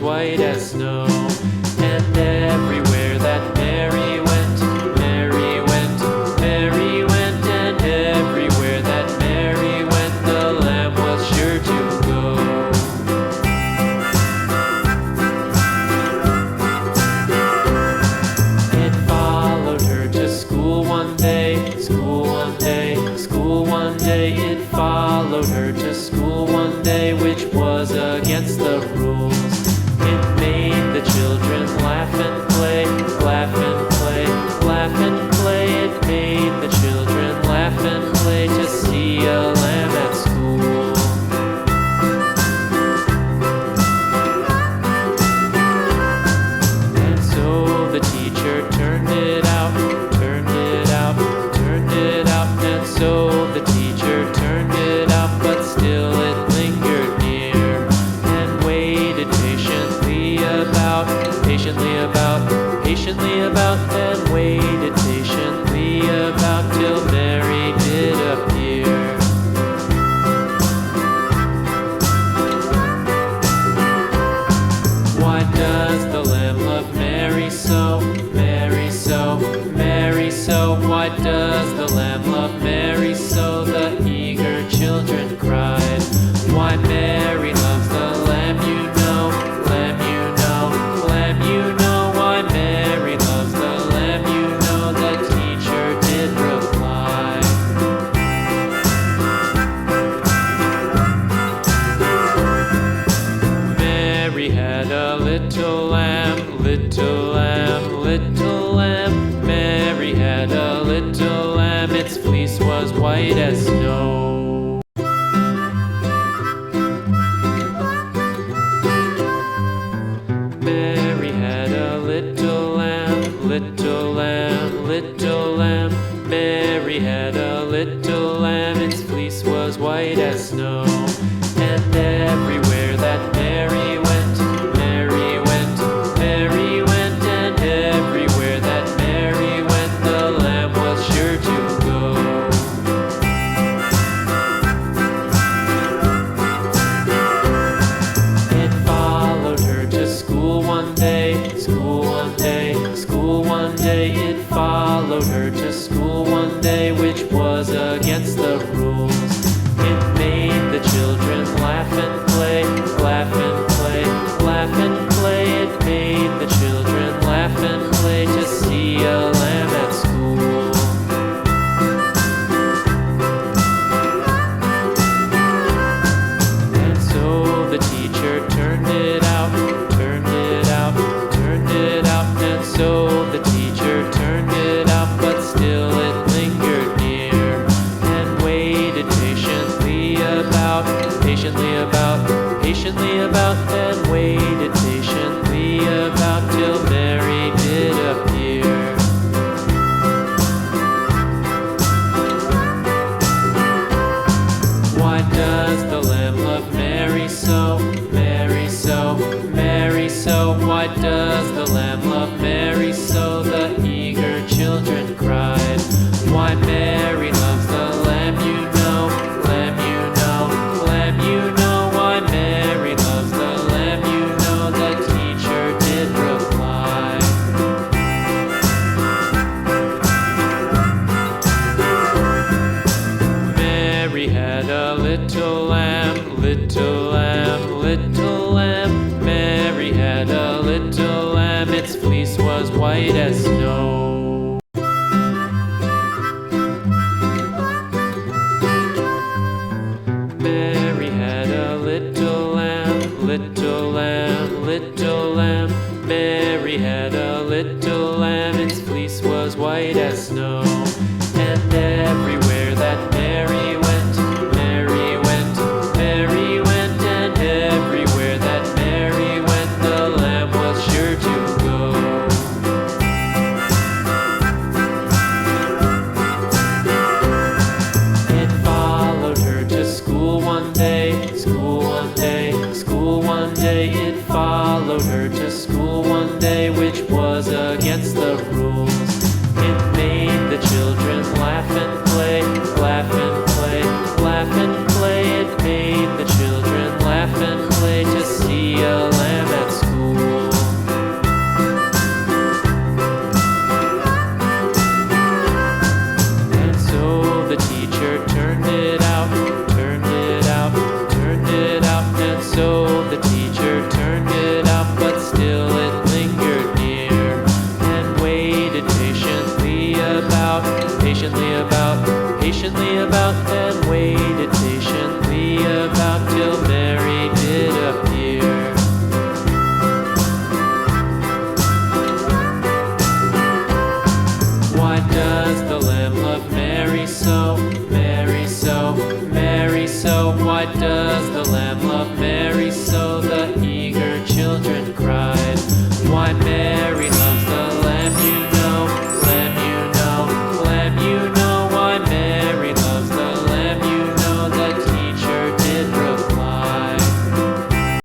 white as snow. And everywhere that Mary went, Mary went, Mary went, and everywhere that Mary went, the lamb was sure to go. It followed her to school one day, school one day, school one day. It followed her to school one day, which was against the rules. It made the children laugh and play, laugh and play, laugh and play. It made the children laugh and play to see a lamb at school. And so the teacher turned it out, turned it out, turned it out. And so the teacher turned it out, but still it lingered near and waited patiently about, patiently about, and waited patiently about till Mary did appear. Why does the lamb love Mary so, Mary so, Mary so? Why does the lamb love Mary so? The eager children cried. Why Mary loves the lamb, you know, lamb, you know, lamb, you know. Why Mary loves the lamb, you know, the teacher did reply. Mary had a little lamb, little lamb, little lamb. Mary had a little lamb, its fleece was white as snow. Mary had a little lamb, little lamb, little lamb. Mary had a little lamb, its fleece was white as snow. And everywhere that Mary went, Mary went, Mary went, and everywhere that Mary went, the lamb was sure to go. It followed her to school one day, school one day, school one day. It followed her to school one day, which was against the rules. It made the children laugh and play, laugh and play, laugh and play. It made the children laugh and play to see a lamb at school. And so the teacher turned it out, turned it out, turned it out. And so the teacher turned it out, but still it lingered near and waited patiently about, patiently about, and waited patiently about till Mary did appear. Why does the lamb love Mary so, Mary so, Mary so? Why does the lamb love Mary so? The eager children cried. Why Mary loves the lamb, you know, lamb, you know, lamb, you know. Why Mary loves the lamb, you know, the teacher did reply. Mary had a little lamb, little lamb, little lamb. Mary had a little lamb, its fleece was white as snow. Mary had a little lamb, little lamb, little lamb. Mary had a little lamb, its fleece was white as snow. And everywhere that Mary went, Mary went, Mary went, and everywhere that Mary went, the lamb was sure to go. It followed her to school one day, school one day, school one day. It followed her to school one day.